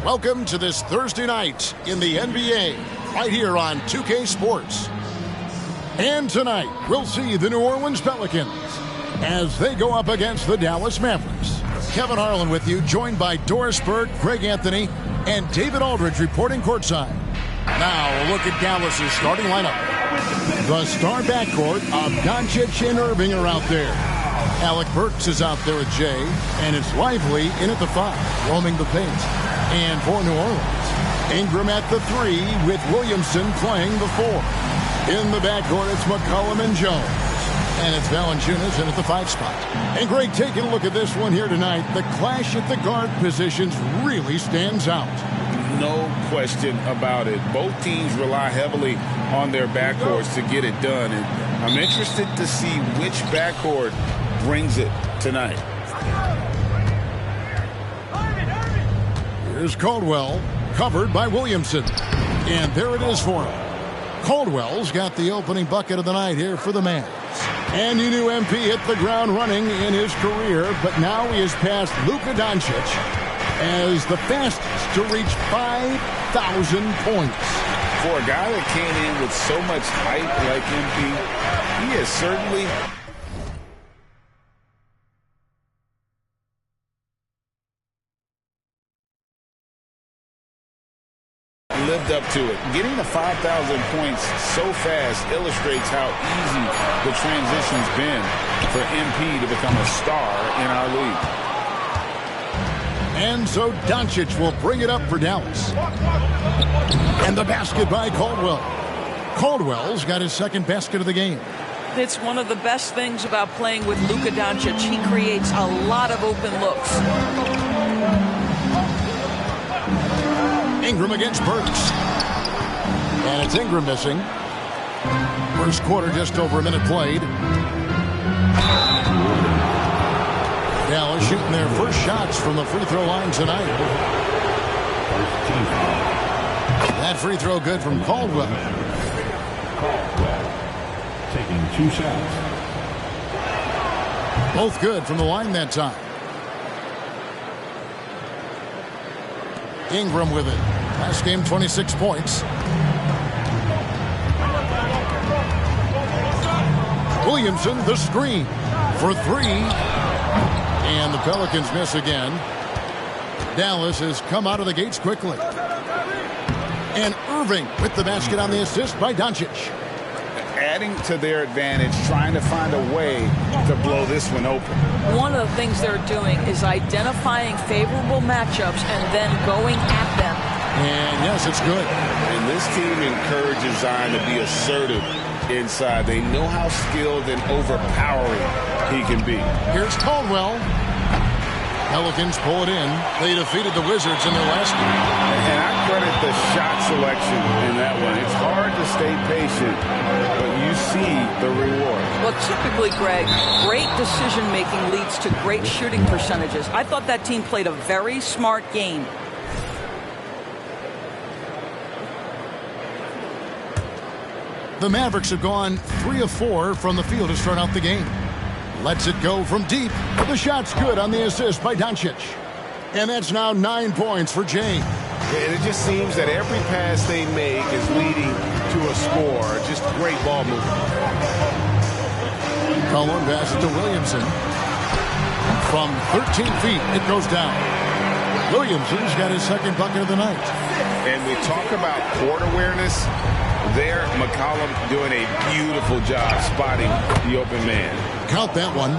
Welcome to this Thursday night in the NBA, right here on 2K Sports. And tonight, we'll see the New Orleans Pelicans as they go up against the Dallas Mavericks. Kevin Harlan with you, joined by Doris Burke, Greg Anthony, and David Aldridge reporting courtside. Now, a look at Dallas's starting lineup. The star backcourt of Doncic and Irving are out there. Alec Burks is out there with Jay, and it's Lively in at the 5, roaming the paint. And for New Orleans, Ingram at the 3 with Williamson playing the 4. In the backcourt, it's McCollum and Jones. And it's Valanciunas in at the 5 spot. And Greg, taking a look at this one here tonight, the clash at the guard positions really stands out. No question about it. Both teams rely heavily on their backcourts to get it done. And I'm interested to see which backcourt brings it tonight. Here's Caldwell, covered by Williamson. And there it is for him. Caldwell's got the opening bucket of the night here for the Mavs. And you knew MP hit the ground running in his career, but now he has passed Luka Doncic as the fastest to reach 5,000 points. For a guy that came in with so much hype like MP, he has certainly lived up to it. Getting to 5,000 points so fast illustrates how easy the transition's been for MP to become a star in our league. And so Doncic will bring it up for Dallas. And the basket by Caldwell. Caldwell's got his second basket of the game. It's one of the best things about playing with Luka Doncic. He creates a lot of open looks. Ingram against Burks. And it's Ingram missing. First quarter, just over a minute played. Dallas shooting their first shots from the free throw line tonight. That free throw good from Caldwell. Taking 2 shots. Both good from the line that time. Ingram with it. Last game, 26 points. Williamson, the screen for 3. And the Pelicans miss again. Dallas has come out of the gates quickly. And Irving with the basket on the assist by Doncic. Adding to their advantage, trying to find a way to blow this one open. One of the things they're doing is identifying favorable matchups and then going at them. And yes, it's good. And this team encourages Zion to be assertive inside. They know how skilled and overpowering he can be. Here's Caldwell. Pelicans pull it in. They defeated the Wizards in their last game. And I credit the shot selection in that one. It's hard to stay patient, but you see the reward. Well, typically, Greg, great decision-making leads to great shooting percentages. I thought that team played a very smart game. The Mavericks have gone 3 of 4 from the field to start out the game. Lets it go from deep. The shot's good on the assist by Doncic. And that's now 9 points for Jay. And it just seems that every pass they make is leading to a score. Just great ball movement. Cullen pass it to Williamson. From 13 feet, it goes down. Williamson's got his second bucket of the night. And we talk about court awareness. There, McCollum doing a beautiful job spotting the open man. Count that one.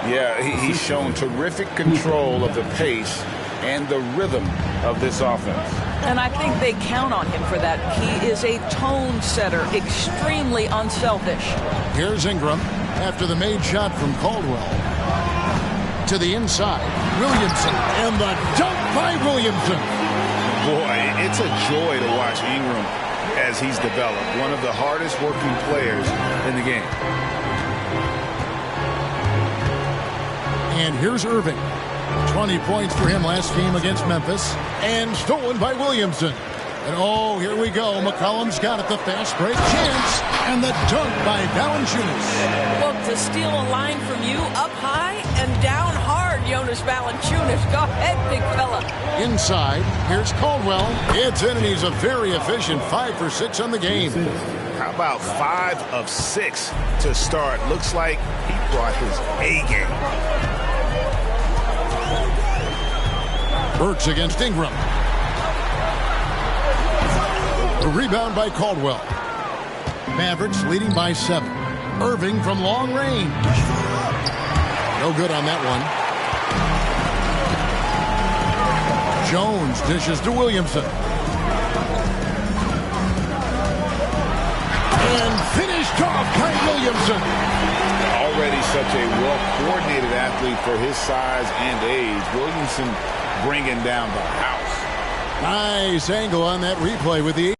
Yeah, he's shown terrific control of the pace and the rhythm of this offense. And I think they count on him for that. He is a tone setter, extremely unselfish. Here's Ingram after the made shot from Caldwell. To the inside, Williamson, and the dunk by Williamson. Boy, it's a joy to watch Ingram as he's developed. One of the hardest working players in the game. And here's Irving. 20 points for him last game against Memphis. And stolen by Williamson. And oh, here we go. McCollum's got it. The fast break chance. And the dunk by Valanciunas. Look, to steal a line from you up high and down hard, Jonas Valanciunas. Go ahead, big fella. Inside, here's Caldwell. It's in, and he's a very efficient 5 for 6 on the game. How about 5 of 6 to start? Looks like he brought his A game. Burks against Ingram. A rebound by Caldwell. Mavericks leading by 7. Irving from long range. No good on that one. Jones dishes to Williamson. And finished off by Williamson. Already such a well-coordinated athlete for his size and age. Williamson bringing down the house. Nice angle on that replay with the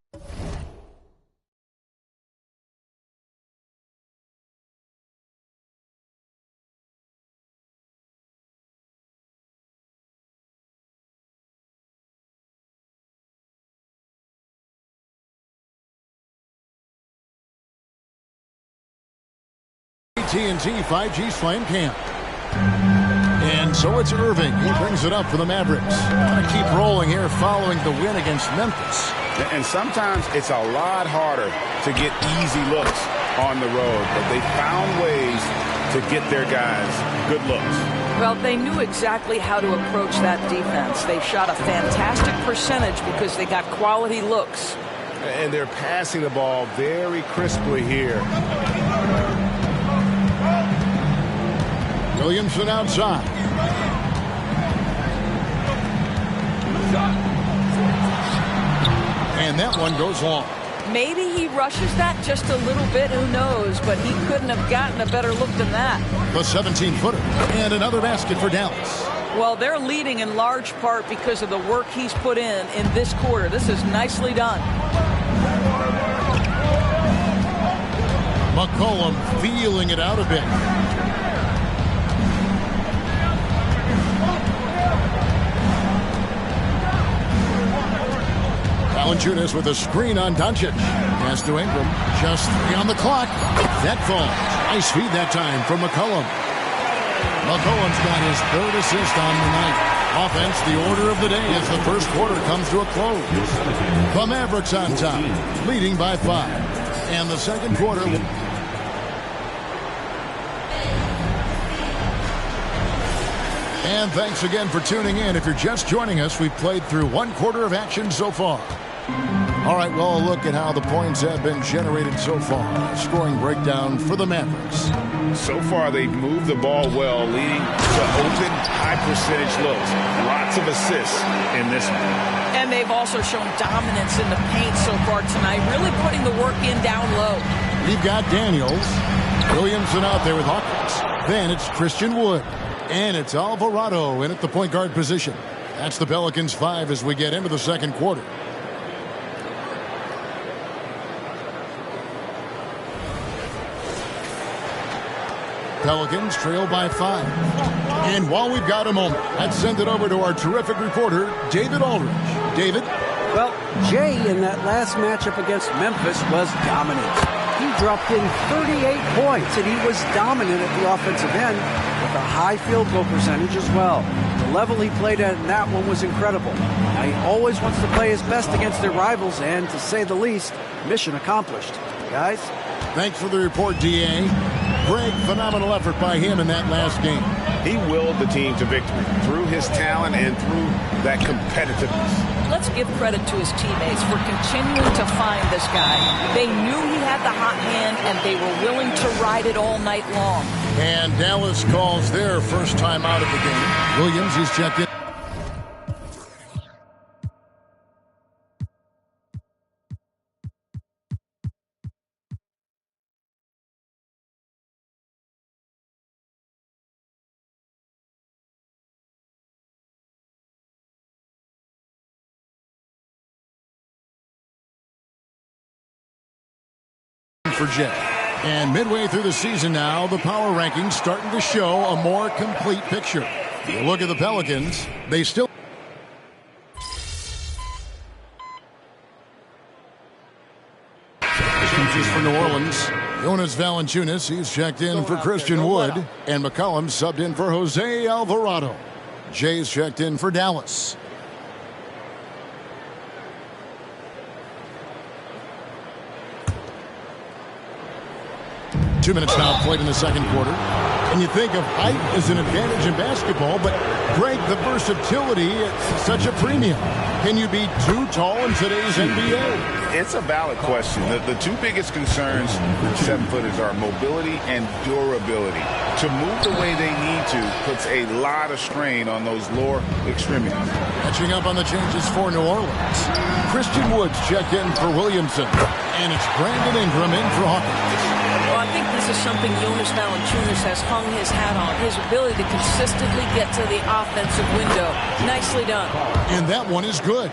TNT 5G Slam Camp. And so it's Irving. He brings it up for the Mavericks. Going to keep rolling here following the win against Memphis. And sometimes it's a lot harder to get easy looks on the road, but they found ways to get their guys good looks. Well, they knew exactly how to approach that defense. They shot a fantastic percentage because they got quality looks. And they're passing the ball very crisply here. Williamson outside. And that one goes long. Maybe he rushes that just a little bit, who knows, but he couldn't have gotten a better look than that. The 17-footer. And another basket for Dallas. Well, they're leading in large part because of the work he's put in this quarter. This is nicely done. McCollum feeling it out a bit. Valanciunas with a screen on Doncic. Pass to Ingram. Just 3 on the clock. That falls. Nice feed that time from McCollum. McCollum's got his 3rd assist on the night. Offense, the order of the day as the first quarter comes to a close. The Mavericks on top, leading by 5. And the second quarter. And thanks again for tuning in. If you're just joining us, we've played through 1 quarter of action so far. All right, well, a look at how the points have been generated so far. Scoring breakdown for the Mavericks. So far, they've moved the ball well, leading to open, high-percentage looks. Lots of assists in this one. And they've also shown dominance in the paint so far tonight, really putting the work in down low. We've got Daniels. Williamson out there with Hawkins. Then it's Christian Wood. And it's Alvarado in at the point guard position. That's the Pelicans 5 as we get into the second quarter. Pelicans trail by 5. And while we've got a moment, let's send it over to our terrific reporter, David Aldridge. David? Well, Jay in that last matchup against Memphis was dominant. He dropped in 38 points, and he was dominant at the offensive end with a high field goal percentage as well. The level he played at in that one was incredible. Now, he always wants to play his best against their rivals, and to say the least, mission accomplished. Guys? Thanks for the report, D.A. Greg, phenomenal effort by him in that last game. He willed the team to victory through his talent and through that competitiveness. Let's give credit to his teammates for continuing to find this guy. They knew he had the hot hand, and they were willing to ride it all night long. And Dallas calls their first time out of the game. Williams is checked in. For Jay. And midway through the season now, the power rankings starting to show a more complete picture. You look at the Pelicans, they still... Changes for New Orleans. Jonas Valanciunas, he's checked in for Christian Wood. And McCollum subbed in for Jose Alvarado. Jay's checked in for Dallas. Two minutes now played in the second quarter. And you think of height as an advantage in basketball, but Greg, the versatility is such a premium. Can you be too tall in today's NBA? It's a valid question. The two biggest concerns for 7-footers are mobility and durability. To move the way they need to puts a lot of strain on those lower extremities. Catching up on the changes for New Orleans. Christian Woods checked in for Williamson. And it's Brandon Ingram in for Hawkins. Well, I think this is something Jonas Valanciunas has hung his hat on, his ability to consistently get to the offensive window. Nicely done. And that one is good.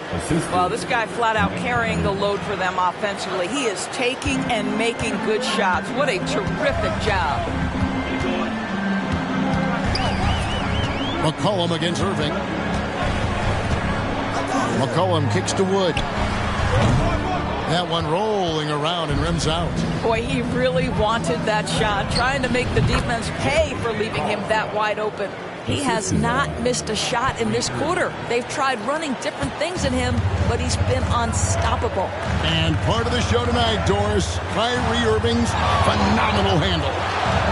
Well, this guy flat out carrying the load for them offensively. He is taking and making good shots. What a terrific job. McCollum against Irving. McCollum kicks to Wood. That one rolling around and rims out. Boy, he really wanted that shot, trying to make the defense pay for leaving him that wide open. He has not missed a shot in this quarter. They've tried running different things at him, but he's been unstoppable. And part of the show tonight, Doris, Kyrie Irving's phenomenal handle.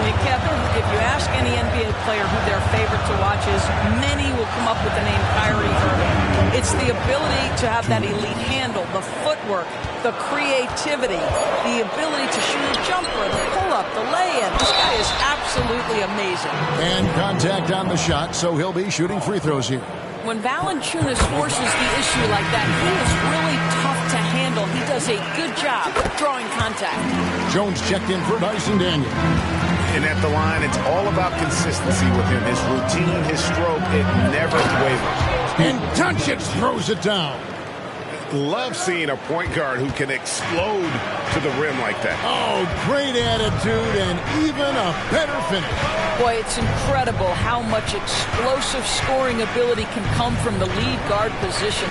Hey, Kevin, if you ask any NBA player who their favorite to watch is, many will come up with the name Kyrie Irving. It's the ability to have that elite handle, the footwork, the creativity, the ability to shoot a jumper, the pull-up, the lay-in. This guy is absolutely amazing. And contact on the shot, so he'll be shooting free throws here. When Valanciunas forces the issue like that, he is really tough to handle. He does a good job drawing contact. Jones checked in for Dyson Daniel. And at the line, it's all about consistency with him. His routine, his stroke, it never wavers. And Doncic throws it down. Love seeing a point guard who can explode to the rim like that. Oh, great attitude and even a better finish. Boy, it's incredible how much explosive scoring ability can come from the lead guard position.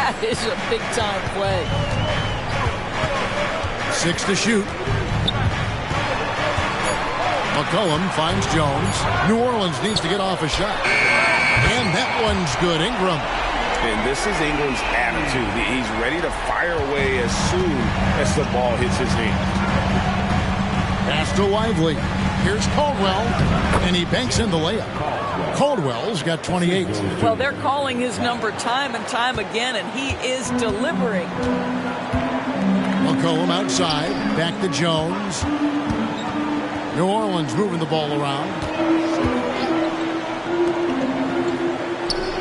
That is a big-time play. 6 to shoot. McCollum finds Jones. New Orleans needs to get off a shot. And that one's good. Ingram. And this is Ingram's attitude. He's ready to fire away as soon as the ball hits his hand. Pass to Lively. Here's Caldwell. And he banks in the layup. Caldwell's got 28. Well, they're calling his number time and time again, and he is delivering. McCollum outside. Back to Jones. New Orleans moving the ball around.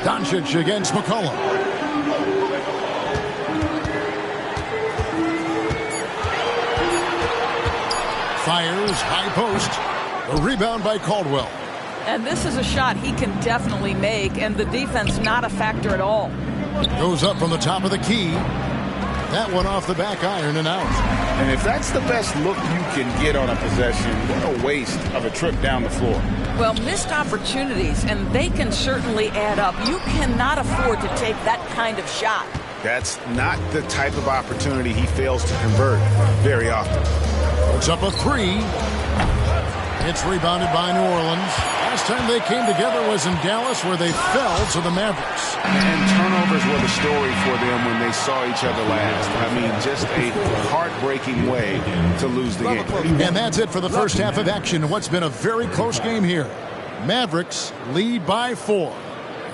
Doncic against McCollum. Fires, high post. A rebound by Caldwell. And this is a shot he can definitely make, and the defense not a factor at all. Goes up from the top of the key. That one off the back iron and out. And if that's the best look you can get on a possession, what a waste of a trip down the floor. Well, missed opportunities, and they can certainly add up. You cannot afford to take that kind of shot. That's not the type of opportunity he fails to convert very often. Puts up a three. It's rebounded by New Orleans. Last time they came together was in Dallas, where they fell to the Mavericks. And turnovers were the story for them when they saw each other last. I mean, just a heartbreaking way to lose the game. And that's it for the first half of action in what's been a very close game here. Mavericks lead by 4.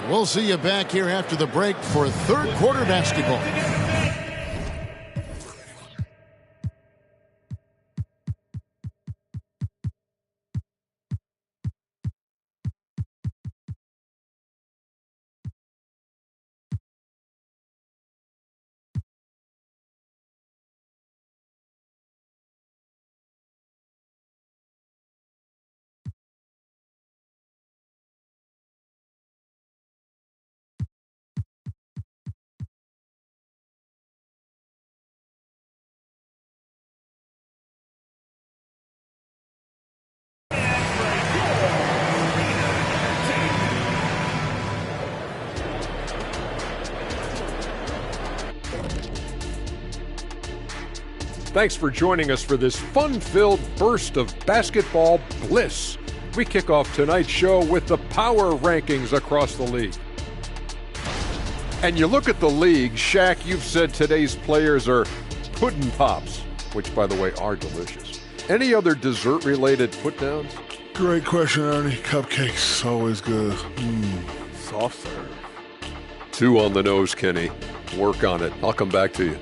We'll see you back here after the break for third quarter basketball. Thanks for joining us for this fun-filled burst of basketball bliss. We kick off tonight's show with the power rankings across the league. And you look at the league, Shaq, you've said today's players are pudding pops, which, by the way, are delicious. Any other dessert-related put-downs? Great question, Ernie. Cupcakes, always good. Soft serve. 2 on the nose, Kenny. Work on it. I'll come back to you.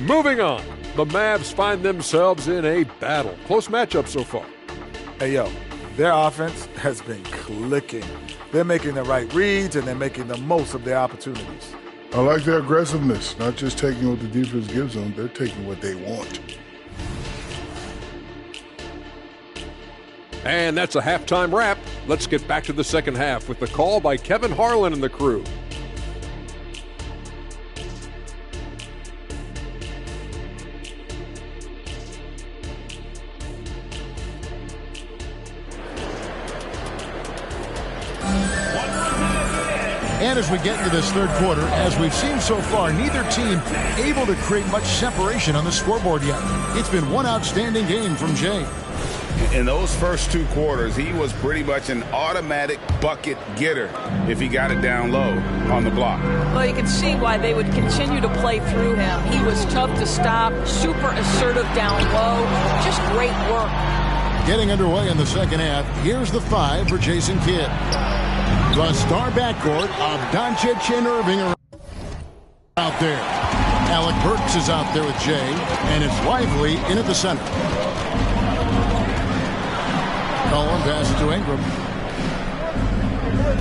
Moving on, the Mavs find themselves in a battle. Close matchup so far. Hey, yo, their offense has been clicking. They're making the right reads, and they're making the most of their opportunities. I like their aggressiveness, not just taking what the defense gives them. They're taking what they want. And that's a halftime wrap. Let's get back to the second half with the call by Kevin Harlan and the crew. And as we get into this third quarter, as we've seen so far, neither team able to create much separation on the scoreboard yet. It's been one outstanding game from Jay. In those first 2 quarters, he was pretty much an automatic bucket getter if he got it down low on the block. Well, you can see why they would continue to play through him. He was tough to stop, super assertive down low, just great work. Getting underway in the second half, here's the 5 for Jason Kidd. The star backcourt of Doncic and Irving are out there. Alec Burks is out there with Jay, and it's Lively in at the center. Cullen passes to Ingram.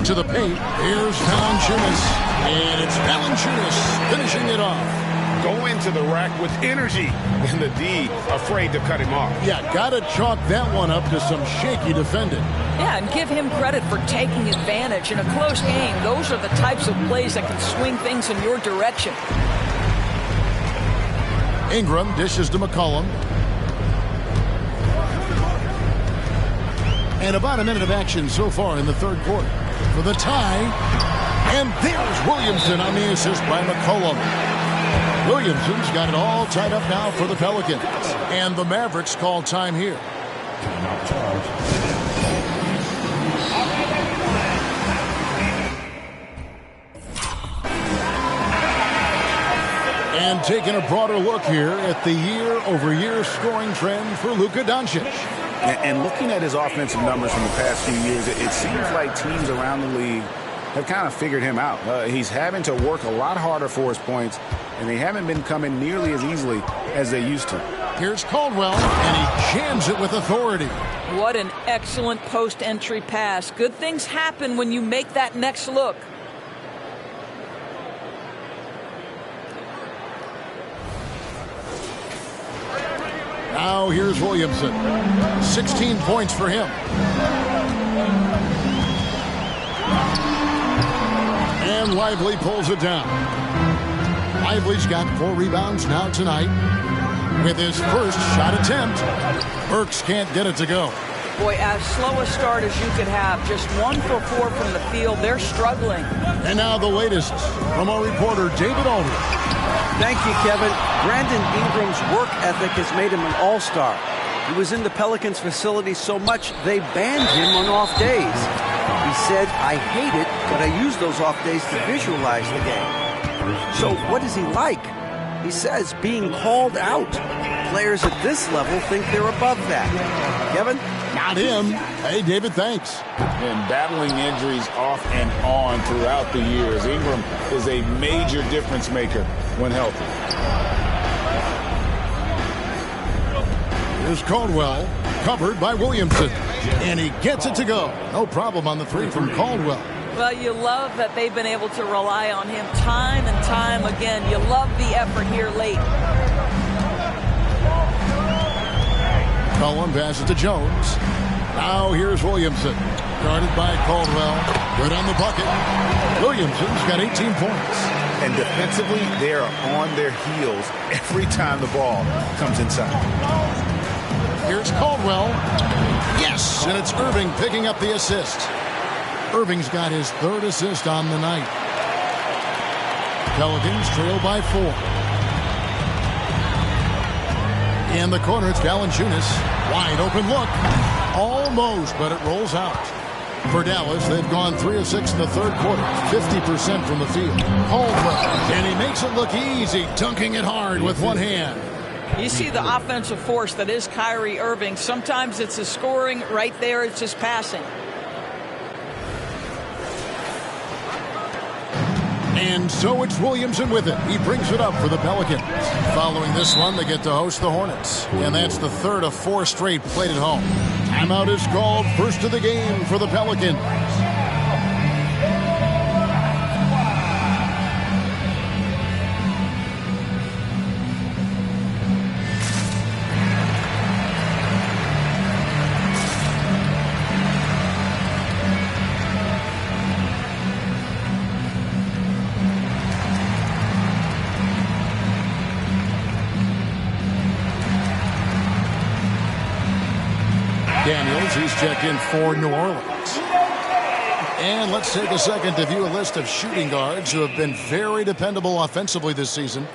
To the paint, here's Valanciunas, and it's Valanciunas finishing it off. Go into the rack with energy, and the D afraid to cut him off. Yeah, gotta chalk that one up to some shaky defending. Yeah, and give him credit for taking advantage. In a close game, those are the types of plays that can swing things in your direction. Ingram dishes to McCollum. And about a minute of action so far in the third quarter for the tie. And there's Williamson on the assist by McCollum. Williamson's got it all tied up now for the Pelicans. And the Mavericks call time here. And taking a broader look here at the year-over-year scoring trend for Luka Doncic. And looking at his offensive numbers from the past few years, it seems like teams around the league have kind of figured him out. He's having to work a lot harder for his points, and they haven't been coming nearly as easily as they used to. Here's Caldwell, and he jams it with authority. What an excellent post-entry pass. Good things happen when you make that next look. Now here's Williamson. 16 points for him. And Lively pulls it down. Lively's got 4 rebounds now tonight with his first shot attempt. Burks can't get it to go. Boy, as slow a start as you could have. Just 1 for 4 from the field. They're struggling. And now the latest from our reporter, David Aldridge. Thank you, Kevin. Brandon Ingram's work ethic has made him an all-star. He was in the Pelicans facility so much they banned him on off days. He said, "I hate it, but I use those off days to visualize the game." So what is he like? He says being called out. Players at this level think they're above that. Kevin? Not him. Hey, David, thanks. And battling injuries off and on throughout the years, Ingram is a major difference maker when healthy. Here's Caldwell, covered by Williamson. And he gets it to go. No problem on the three from Caldwell. Well, you love that they've been able to rely on him time and time again. You love the effort here late. Cullen passes to Jones. Now here's Williamson. Guarded by Caldwell. Good on the bucket. Williamson's got 18 points. And defensively, they are on their heels every time the ball comes inside. Here's Caldwell. Yes, and it's Irving picking up the assist. Irving's got his third assist on the night. Pelicans trail by 4. In the corner, it's Valanciunas. Wide open look. Almost, but it rolls out. For Dallas, they've gone 3 of 6 in the third quarter. 50% from the field. Caldwell. And he makes it look easy, dunking it hard with one hand. You see the offensive force that is Kyrie Irving. Sometimes it's his scoring. Right there, it's just passing. And so it's Williamson with it. He brings it up for the Pelicans. Following this one, they get to host the Hornets. And that's the third of 4 straight played at home. Timeout is called, first of the game for the Pelicans. Daniels, he's checked in for New Orleans. And let's take a second to view a list of shooting guards who have been very dependable offensively this season.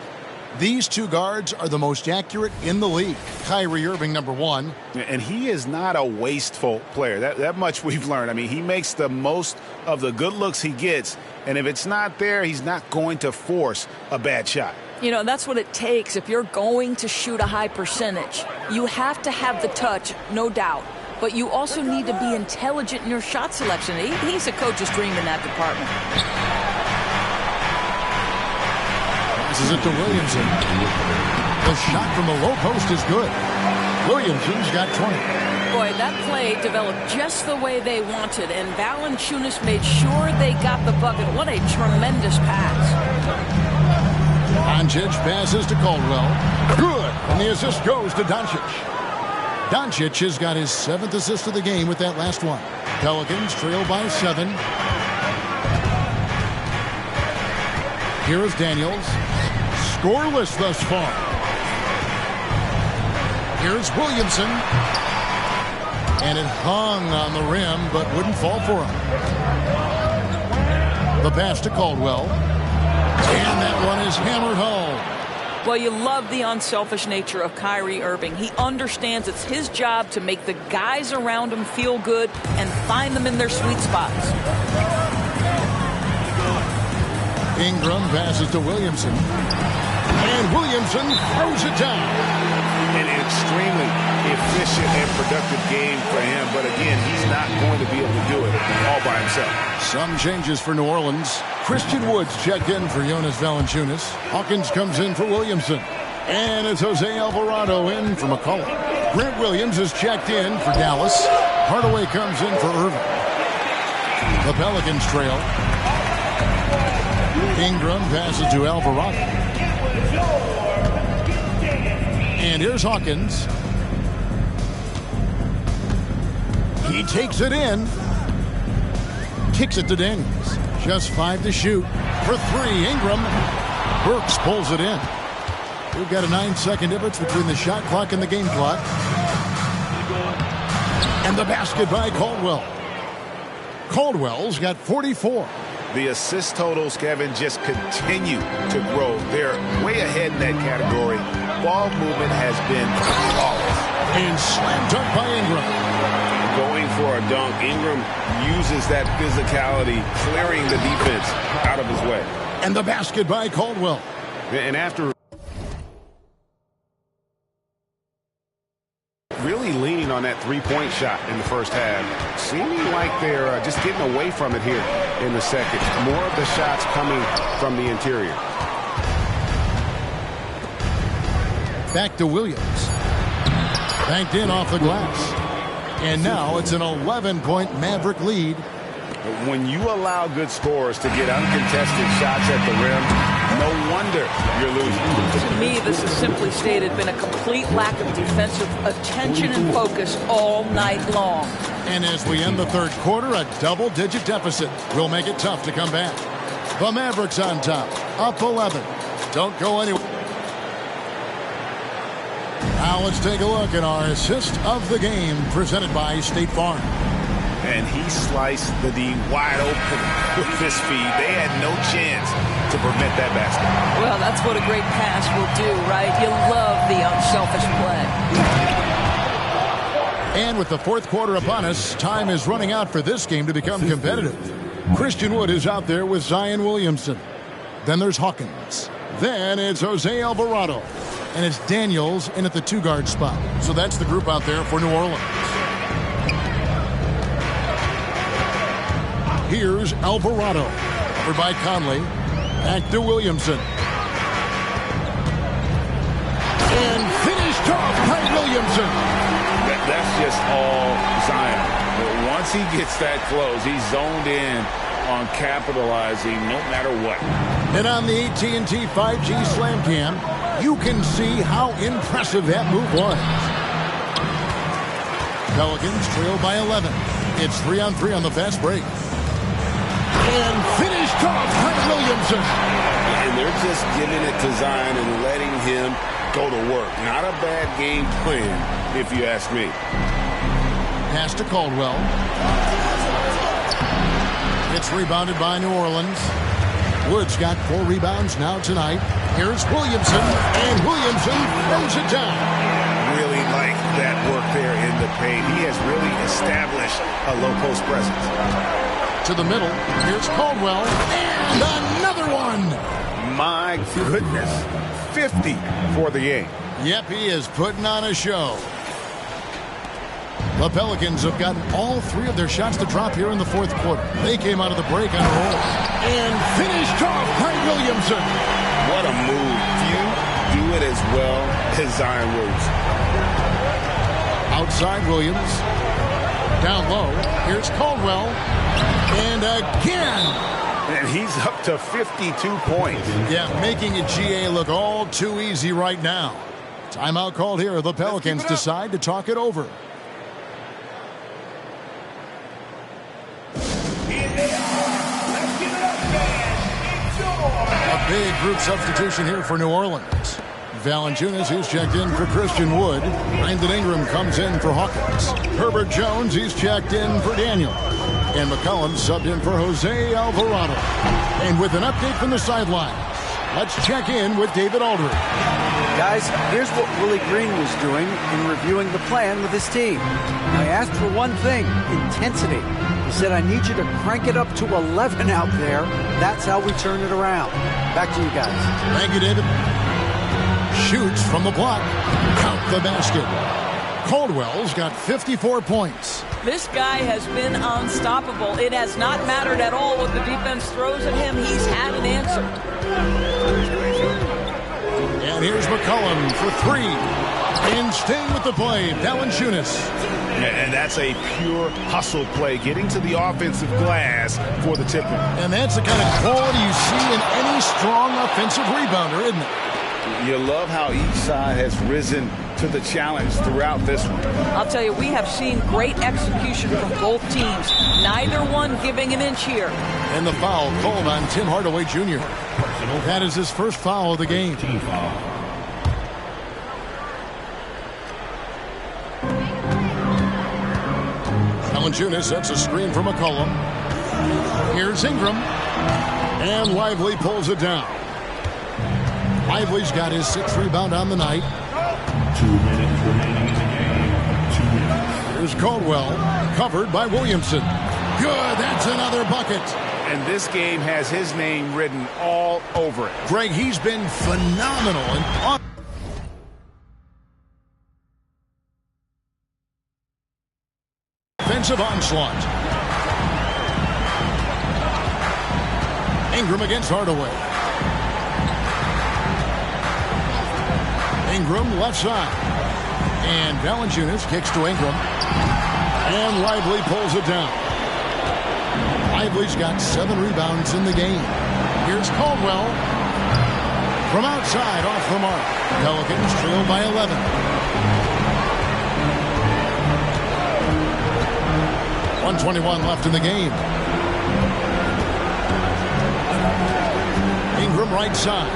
These 2 guards are the most accurate in the league. Kyrie Irving, number 1. And he is not a wasteful player. That much we've learned. I mean, he makes the most of the good looks he gets. And if it's not there, he's not going to force a bad shot. You know, that's what it takes if you're going to shoot a high percentage. You have to have the touch, no doubt. But you also need to be intelligent in your shot selection. He's a coach's dream in that department. Passes it to Williamson. The shot from the low post is good. Williamson's got 20. Boy, that play developed just the way they wanted, and Valanciunas made sure they got the bucket. What a tremendous pass. Doncic passes to Caldwell. Good. And the assist goes to Doncic. Doncic has got his 7th assist of the game with that last one. Pelicans trail by 7. Here is Daniels. Scoreless thus far. Here's Williamson. And it hung on the rim, but wouldn't fall for him. The pass to Caldwell. And that one is hammered home. Well, you love the unselfish nature of Kyrie Irving. He understands it's his job to make the guys around him feel good and find them in their sweet spots. Ingram passes to Williamson. And Williamson throws it down. An extremely efficient and productive game for him. But again, he's not going to be able to do it all by himself. Some changes for New Orleans. Christian Woods checked in for Jonas Valanciunas. Hawkins comes in for Williamson. And it's Jose Alvarado in for McCollum. Grant Williams is checked in for Dallas. Hardaway comes in for Irving. The Pelicans trail. Ingram passes to Alvarado. And here's Hawkins. He takes it in. Kicks it to Daniels. Just 5 to shoot. For 3, Ingram. Burks pulls it in. We've got a 9-second difference between the shot clock and the game clock. And the basket by Caldwell. Caldwell's got 44. The assist totals, Kevin, just continue to grow. They're way ahead in that category. Ball movement has been flawless. And slam dunk by Ingram. Going for a dunk. Ingram uses that physicality, clearing the defense out of his way. And the basket by Caldwell. And after really leaning on that three-point shot in the first half, seeming like they're just getting away from it here in the second. More of the shots coming from the interior. Back to Williams. Banked in off the glass. And now it's an 11-point Maverick lead. When you allow good scorers to get uncontested shots at the rim, no wonder you're losing. To me, this has simply stated been a complete lack of defensive attention and focus all night long. And as we end the third quarter, a double-digit deficit will make it tough to come back. The Mavericks on top, up 11. Don't go anywhere. Now let's take a look at our assist of the game presented by State Farm. And he sliced the D wide open with this feed. They had no chance to prevent that basket. Well, that's what a great pass will do, right? You love the unselfish play. And with the fourth quarter upon us, time is running out for this game to become competitive. Christian Wood is out there with Zion Williamson. Then there's Hawkins. Then it's Jose Alvarado. And it's Daniels in at the two-guard spot. So that's the group out there for New Orleans. Here's Alvarado. Covered by Conley. Back to Williamson. And finished off by Williamson. That's just all Zion. But once he gets that close, he's zoned in on capitalizing no matter what. And on the AT&T 5G Slam Cam, you can see how impressive that move was. Pelicans trail by 11. It's 3-on-3 on the fast break. And finished off by Williamson. And they're just giving it to Zion and letting him go to work. Not a bad game plan, if you ask me. Pass to Caldwell. It's rebounded by New Orleans. Wood's got 4 rebounds now tonight. Here's Williamson, and Williamson throws it down. Really like that work there in the paint. He has really established a low post presence. To the middle, here's Caldwell, and another one. My goodness, 50 for the game. Yep, he is putting on a show. The Pelicans have gotten all 3 of their shots to drop here in the fourth quarter. They came out of the break on a roll. And finished off by Williamson. What a move. Few do it as well as Zion Williamson. Outside Williams. Down low. Here's Caldwell. And again. And he's up to 52 points. Yeah, making a GA look all too easy right now. Timeout called here. The Pelicans decide to talk it over. A big group substitution here for New Orleans. Valanciunas, he's checked in for Christian Wood. Brandon Ingram comes in for Hawkins. Herbert Jones, he's checked in for Daniel. And McCollum subbed in for Jose Alvarado. And with an update from the sidelines, let's check in with David Aldridge. Guys, here's what Willie Green was doing in reviewing the plan with his team. I asked for one thing, intensity. He said, I need you to crank it up to 11 out there. That's how we turn it around. Back to you guys. Thank you, David. Shoots from the block. Count the basket. Caldwell's got 54 points. This guy has been unstoppable. It has not mattered at all what the defense throws at him. He's had an answer. And here's McCollum for 3. And staying with the play, Valanciunas. And that's a pure hustle play, getting to the offensive glass for the tip-in. And that's the kind of quality you see in any strong offensive rebounder, isn't it? You love how each side has risen to the challenge throughout this one. I'll tell you, we have seen great execution from both teams. Neither one giving an inch here. And the foul called on Tim Hardaway Jr. That is his first foul of the game. Team foul. Valanciunas sets a screen for McCollum. Here's Ingram. And Lively pulls it down. Lively's got his 6th rebound on the night. 2 minutes remaining in the game. 2 minutes. Here's Caldwell, covered by Williamson. Good, that's another bucket. And this game has his name written all over it. Greg, he's been phenomenal. And offensive onslaught. Ingram against Hardaway. Ingram left side. And Valanciunas kicks to Ingram. And Lively pulls it down. Lively's got 7 rebounds in the game. Here's Caldwell. From outside, off the mark. Pelicans trail by 11. .121 left in the game. Ingram right side.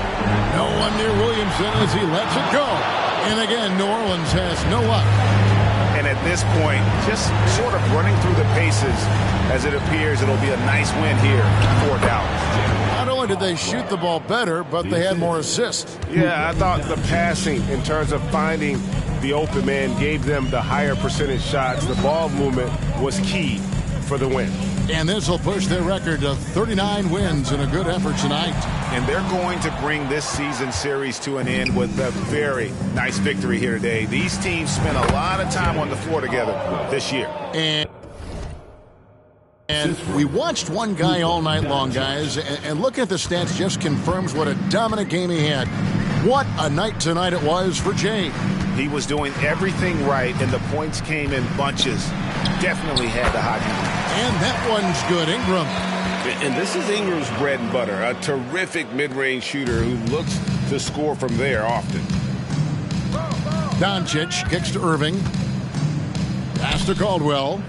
No one near Williamson as he lets it go. And again, New Orleans has no luck. And at this point, just sort of running through the paces as it appears it'll be a nice win here for Dallas. Not only did they shoot the ball better, but they had more assists. Yeah, I thought the passing in terms of finding the open man gave them the higher percentage shots. The ball movement was key for the win. And this will push their record to 39 wins in a good effort tonight. And they're going to bring this season series to an end with a very nice victory here today. These teams spent a lot of time on the floor together this year. And we watched one guy all night long, guys, and looking at the stats just confirms what a dominant game he had. What a night tonight it was for Jay. He was doing everything right, and the points came in bunches. Definitely had the hot hand. And that one's good, Ingram. And this is Ingram's bread and butter, a terrific mid-range shooter who looks to score from there often. Doncic kicks to Irving. Pass to Caldwell.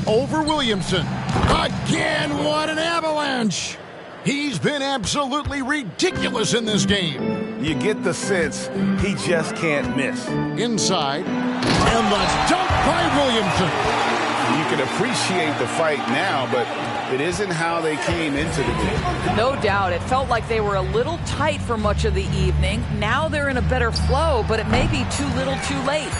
Over Williamson. Again, what an avalanche. He's been absolutely ridiculous in this game. You get the sense he just can't miss. Inside. And the dunk by Williamson. You can appreciate the fight now, but it isn't how they came into the game. No doubt. It felt like they were a little tight for much of the evening. Now they're in a better flow, but it may be too little too late.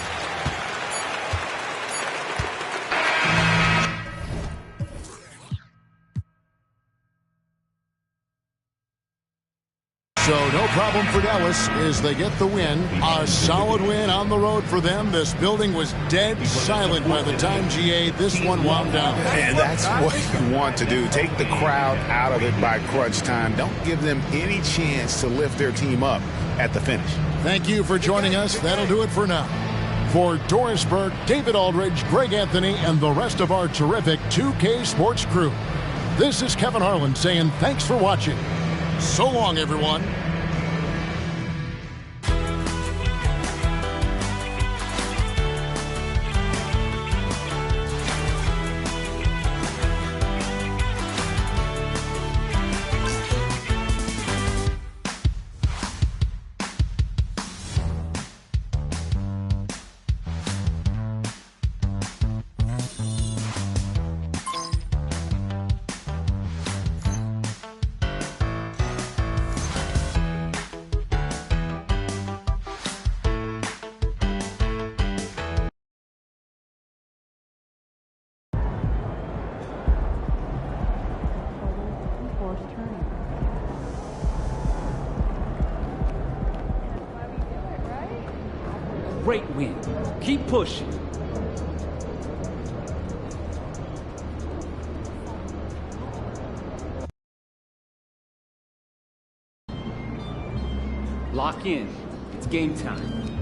So no problem for Dallas as they get the win. A solid win on the road for them. This building was dead silent by the time, GA, this one wound down. And that's what you want to do. Take the crowd out of it by crunch time. Don't give them any chance to lift their team up at the finish. Thank you for joining us. That'll do it for now. For Doris Burke, David Aldridge, Greg Anthony, and the rest of our terrific 2K Sports crew, this is Kevin Harlan saying thanks for watching. So long, everyone. Great win. Keep pushing. Lock in. It's game time.